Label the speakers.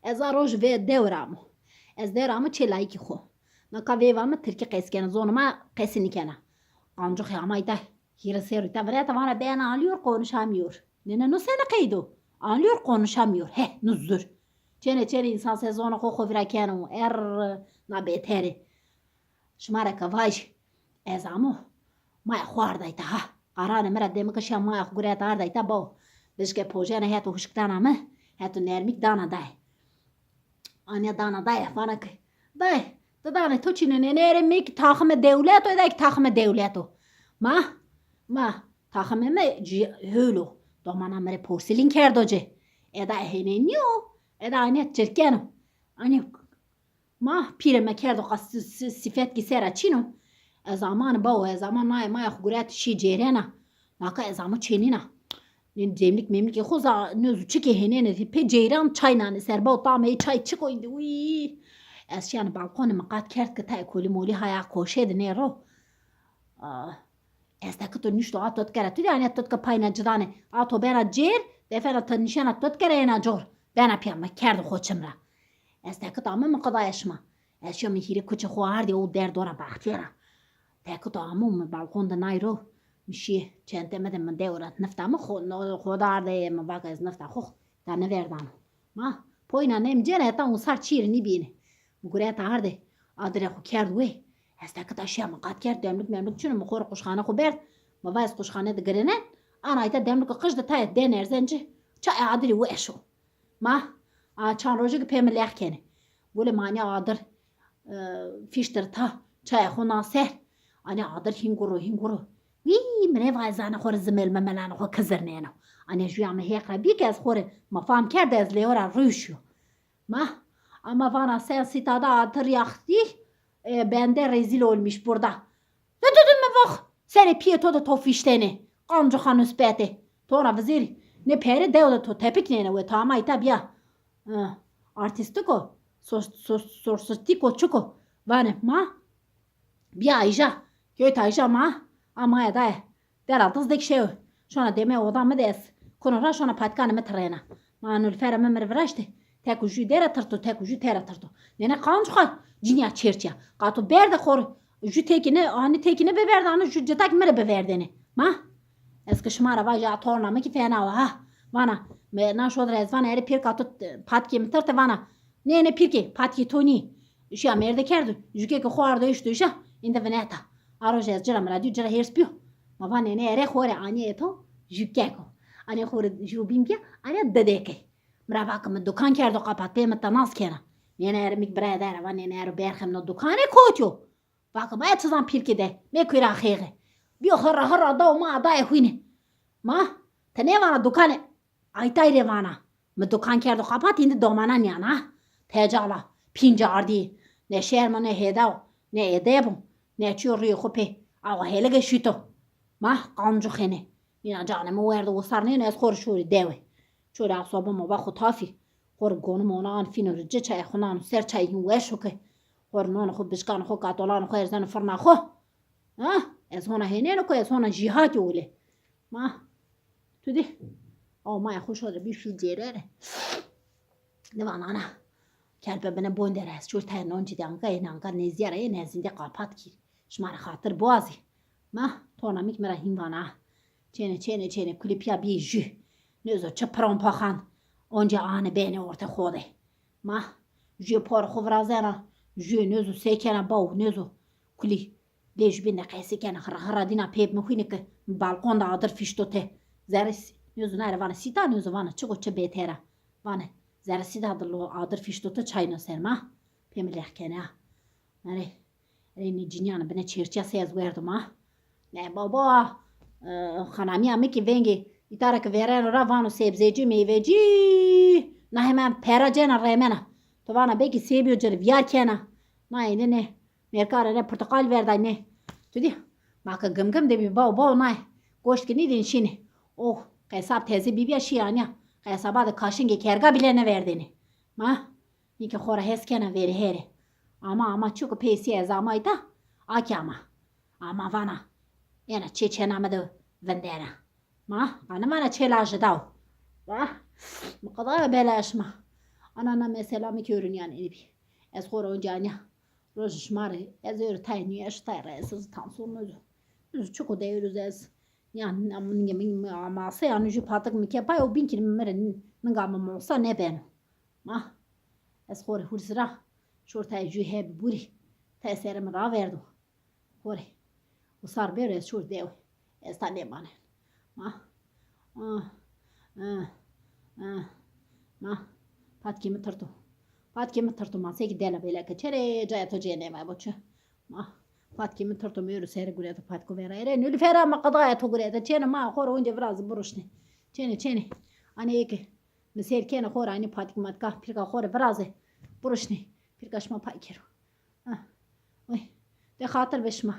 Speaker 1: Ez aroj ve devramı. Ez devramı çelay ki xo. Naka ve vamı Türkiye qeskene zonuma qesinikene. Ancak ya mayda hira seri tavrata bana ben alıyor konuşamıyor. Nene no sene kaydo. Alıyor konuşamıyor. He nuzdur. Çene insan sezonu xo virakenu na beteri. Şmara kavaj. Ez amu. Maya xwardayta ha. Qarane mera demek şa maya xgurat ardayta bo. Bişke pojene hetu huşktan mı? Hetu nermik dana day. Anya dana day bana ki. Day. Dana to çinene nermik tahme devlet o da tahme devlet o. Ma tahme me hulu. Domana mere porselin kerdoce. Eda henenyo. Eda anya çirkeno. Anya ma pireme kerdo qas sifet ki sera çino. Zaman bao zaman nay ma xgurat şi cerena. Naka zaman çenina. Cemlik memlik xoza nöz çiki henene pe ceyran çaynane serba tamay çay çıkoydu. Uy. Asyan balkonu maqat kert ki tay koli moli haya koşed ne ro. Esta kutu nişto atot kara tu yani atot ka payna cidane. Ato bena cer defera tanışan atot kara ena jor. Bena piyama kerdo xoçımra. Esta kutu amma maqada yaşma. Eşya mi hiri kuçu xoardi o derdora bahtiyara. Takutu amma mı balkonda nayro. Mişi çentemede mi devrat nefta mı xodar de mi bak ez nefta xo. Da ne verdan. Ma poyna nem cene ta usar çirini bini. Mugure tarde. Adre xo kerdu we. Esta kutu aşya mı qat kerd demlik memlik çunu mu xor quşxana xo berd. Ma vayz quşxana de grene. Ana ita demlik qış da tayet dener zenci. Çay adri we şo. Ma a çan roju ki pemlek kene. Böyle mani adır fiştir ta çay xona ser. Ana adır hinguru. مره وایزانه خور زمل مملانه خو کزرنینه آنها جویا مهیق ربی که از خور مفهم کرده از لیورا روشو ما ama bana sen sitada atır yaktı bende rezil olmuş burada ne dedim mi bak seni piyeto da tofişteni kanca hanus bete tora vizir ne peri devlet to tepik nene ve tamay tabiya artistiko sorsistiko çuko vane ma bir ayja göt ayja ma ama ya da deraltız dik şey şuna deme odamı des konora şuna patkanı mı trena manul ferme mervrajte tek ucu dera tırtı tek ucu tera tırtı nene kançka cinya çerçya qatu berde xor ucu tekine hani tekine be verdi hani ucu tak mere be verdeni ma eski şmara vaja torna mı ki fena ha vana me na şodra ez vana eri pir qatu patki mi tırtı vana ne pirki patki toni şu merde kerdi juke ki xorda işte şu inde veneta Aroj ez jara mera jara herspio. Ma vane ne ere khore ani eto jukeko. Ani khore jubimpia ani dedeke. Mera bakım dukan kerdo kapat pe metanas kena. Ne ere mik brada vane ne ere berxem no dukane koço. Bakım et zan pirkede. Me kuyra khege. Bi hara da ma da huyne. Ma tane vana dukane. Aytayre vana. Me dukan kerdo kapat indi domana yana. Tecala pincardi. Ne şerma ne heda ne edebum. Ne çürüye kupe. Ağa hele geçito. Mah kancu xene. Yine canımı verdi o sarnı ne skor şuri deve. Çöre asabımı bakı tafi. Hor gonum ona an finur ce çay xunan ser çay hin weşo ke. Hor non xu bişkan xu katolan xu erzan fırna xu. Ha? Ez hona hene ko ez hona jihad yole. Mah. Tudi. O maya xoş oldu bir şu cerere. Ne var ana? Kelpe bana bonderes. Çur tayin onci danka enanka neziyara nezinde kapat ki. Şmar xatır boğazı. Ma tonamik mera hingana. Çene klipya bir jü. Nözo çapron pahan. Onca anı beni orta xode. Ma jü por xuvrazena. Jü nözo sekena bav nözo. Kuli. Lej binne qesikena xara dina pep muhinik balkonda adır fiştote. Zeris nözo nere vana sita nözo vana çıgoça betera. Vana zerisi de adır fiştote çayna serma. Pemleh kena. Nere Reni cinyanı bana çerçe sez verdim ha. Ne baba hanami amı ki vengi itarak veren ravano sebzeci meyveci na hemen peracena remena. Tovana beki sebiyor canı viyarkena. Na ne merkara ne portakal verday ne. Tudi maka gım de bir baba na. Goşki ne din şini. Oh hesap tezi bibiya şiyanya. Hesaba da kaşınge kerga bile ne verdiğini. Ma nike xora heskena veri here. Ama çok pesi ez ama ita. Aki ama vana. Yana çeçena mı da vendera. Ma ana vana çelajı dav. Va. Bu kadar belaş ma. Anana mesela mi körün yani ebi. Ez hora oncanya. Rojiş mari. Ez ör tay niye ştay reisiz tansiyonu. Üz çok o değeriz ez. Yani namın yemin ama yani ju patak mi kepay o bin kilim meren ngam olsa ne ben. Ma. Ez hora hursra. Şortay ju heb buri. Teserim ra verdim. Hora. O sar bere şur dev. Ez tane mane. Ma. Ah. Ah. Ah. Ma. Patkimi tırtım. Patkimi tırtım ma seki dela bela keçere caya to cene ma boçu. Ma. Patkimi tırtım yürü seri gureta patko vera ere nül fera ma qadaya to gureta cene ma hor onca biraz buruşni. Cene. Ani eki. Mesela kene hor ani patkim matka pirka hor biraz buruşni. Pirkaşma paykero. Ah. Oy. De hatır beşma.